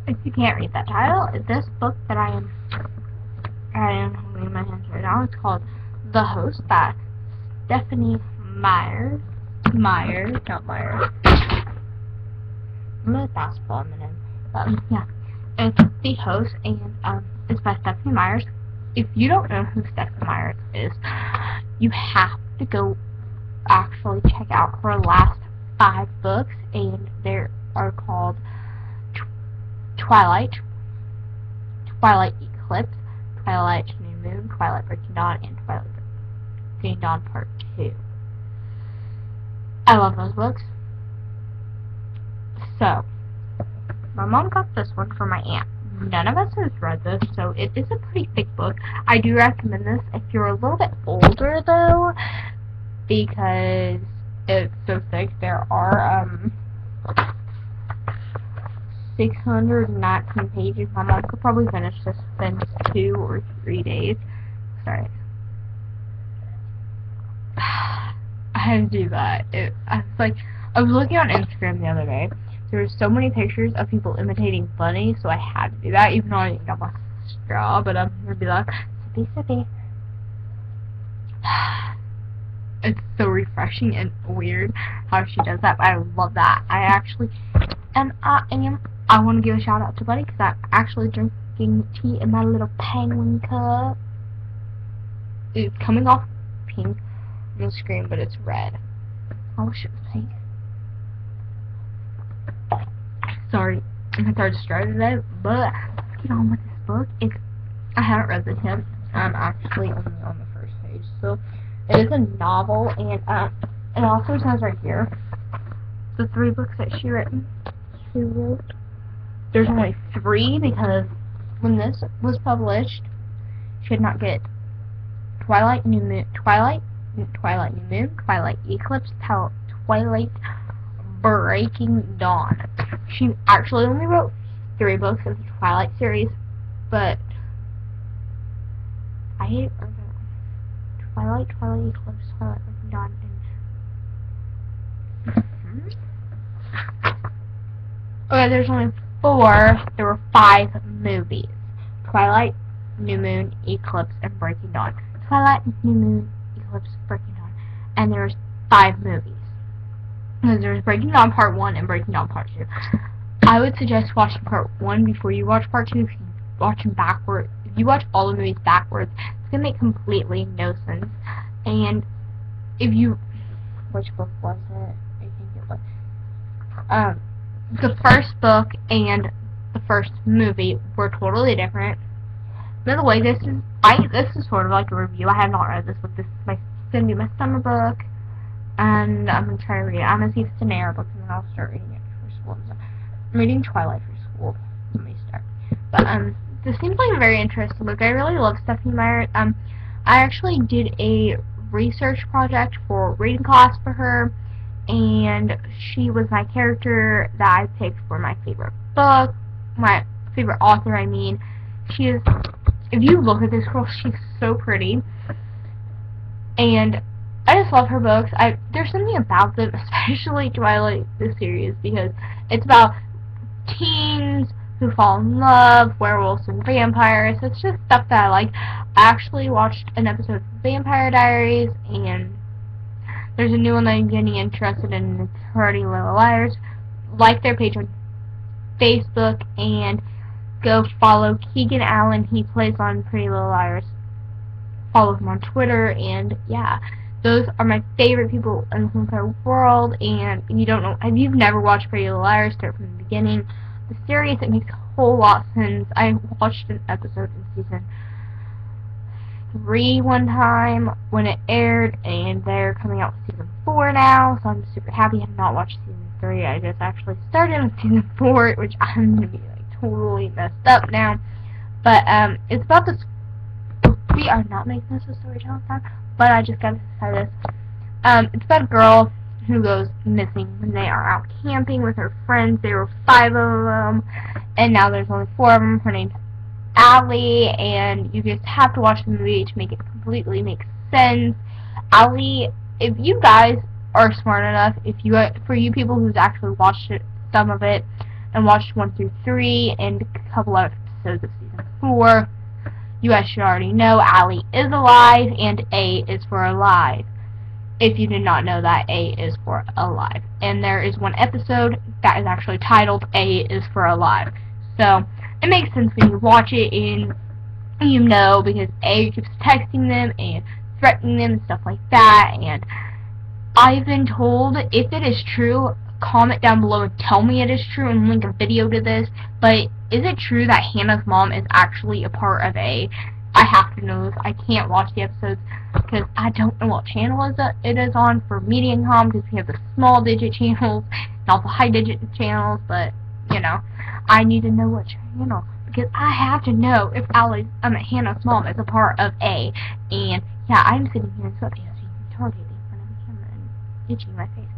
if you can't read that title, this book that I am holding in my hands right now, it's called The Host by Stephanie Meyer. Not Meyer. I'm a basketball minute. Yeah. It's The Host, and it's by Stephanie Meyer. If you don't know who Stephanie Meyer is, you have to go actually check out her last 5 books, and they are called Twilight Eclipse, Twilight New Moon, Twilight Breaking Dawn, and Twilight Breaking Dawn Part 2. I love those books. So, my mom got this one for my aunt. None of us has read this, so it is a pretty thick book. I do recommend this if you're a little bit older, though, because it's so thick. There are 619 pages. My mom could probably finish this in 2 or 3 days. Sorry. I had to do that. I was looking on Instagram the other day. There were so many pictures of people imitating bunnies, so I had to do that, even though I didn't get my straw, but I'm going to be like, sippy. It's so refreshing and weird how she does that, but I love that. I want to give a shout out to Buddy, because I'm actually drinking tea in my little penguin cup. It's coming off pink on the screen, but it's red. I wish it was pink. Sorry, I started straight today, but let's get on with this book. I haven't read this yet. I'm actually only on the first page, so it is a novel, and it also says right here the 3 books that she wrote. There's only 3 because when this was published, she did not get Twilight New Moon, Twilight Eclipse, Twilight Breaking Dawn. She actually only wrote 3 books of the Twilight series, but I hate Twilight Eclipse, Twilight Breaking Dawn, and okay, there's only 4. There were 5 movies: Twilight, New Moon, Eclipse, and Breaking Dawn. Twilight, New Moon, Eclipse, Breaking Dawn, and there's 5 movies. There's Breaking Dawn Part 1 and Breaking Dawn Part 2. I would suggest watching Part 1 before you watch Part 2. If you watch them backwards, if you watch all the movies backwards, it's going to make completely no sense. And if you... Which book was it? I think it was... the first book and the first movie were totally different. By the way, this is sort of like a review. I have not read this book. This is going to be my summer book. And I'm going to try to read it. I'm going to see if it's an air book, and then I'll start reading it for school. So I'm reading Twilight for school. Let me start. But this seems like a very interesting book. I really love Stephanie Meyer. I actually did a research project for reading class for her, and she was my character that I picked for my favorite book, my favorite author, I mean. She is, if you look at this girl, she's so pretty, and I just love her books. There's something about them, especially Twilight, the series, because it's about teens who fall in love, werewolves and vampires. It's just stuff that I like. I actually watched an episode of Vampire Diaries, and there's a new one that I'm getting interested in. It's Pretty Little Liars. Like their page on Facebook, and go follow Keegan Allen. He plays on Pretty Little Liars. Follow him on Twitter, and yeah. Those are my favorite people in the entire world, and if you've never watched Pretty Little Liars, start from the beginning. The series, it makes a whole lot of sense. I watched an episode in season 3 one time when it aired, and they're coming out with season 4 now, so I'm super happy I have not watched season 3. I just actually started on season 4, which I'm going to be totally messed up now. But it's about this. We are not making this a storytelling time, but I just got to say this. It's about a girl who goes missing when they are out camping with her friends. There were 5 of them, and now there's only 4 of them. Her name's Allie, and you just have to watch the movie to make it completely make sense. Allie, if you guys are smart enough, for you people who's actually watched some of it, and watched 1 through 3 and a couple of episodes of season 4, you guys should already know Allie is alive and A is for alive. If you did not know that, A is for alive. And there is one episode that is actually titled A is for alive. So it makes sense when you watch it and you know, because A keeps texting them and threatening them and stuff like that. And I've been told, if it is true, comment down below and tell me it is true and link a video to this. But is it true that Hannah's mom is actually a part of A? I have to know this. I can't watch the episodes because I don't know what channel it is on for Mediacom, because we have the small digit channels and also high digit channels. But you know, I need to know what channel, because I have to know if Hannah's mom is a part of A. And yeah, I'm sitting here in sweatpants being retarded in front of the camera and itching my face.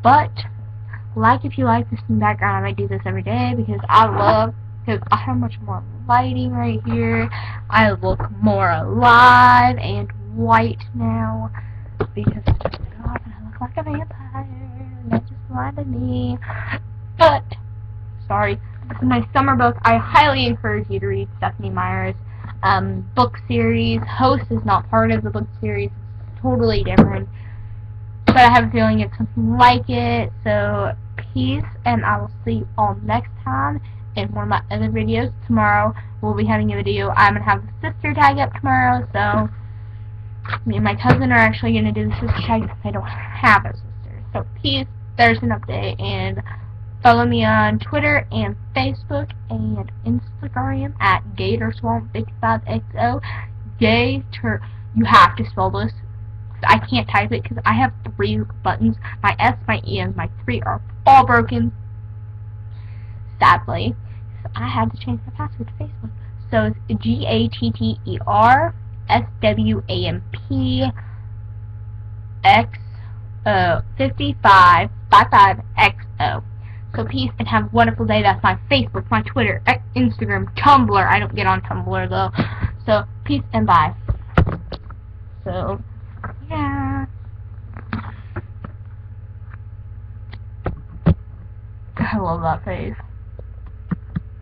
But like if you like this in the background, I might do this every day because I have much more lighting right here. I look more alive and white now because I took it off and I look like a vampire, and that just blinded me. But sorry, this is my summer book. I highly encourage you to read Stephenie Meyer's book series. Host is not part of the book series. It's totally different. But I have a feeling it's something like it. So peace, and I will see you all next time in one of my other videos. Tomorrow we'll be having a video. I'm going to have the sister tag up tomorrow, so me and my cousin are actually going to do the sister tag because I don't have a sister. So peace, there's an update, and follow me on Twitter and Facebook and Instagram at GatorSwamp55XO. You have to spell this. I can't type it because I have 3 buttons. My S, my E, and my 3 are all broken, sadly. So I had to change my password to Facebook. So it's GATTERSWAMPXO55XO. So peace and have a wonderful day. That's my Facebook, my Twitter, Instagram, Tumblr. I don't get on Tumblr though. So peace and bye. So yeah. I love that face.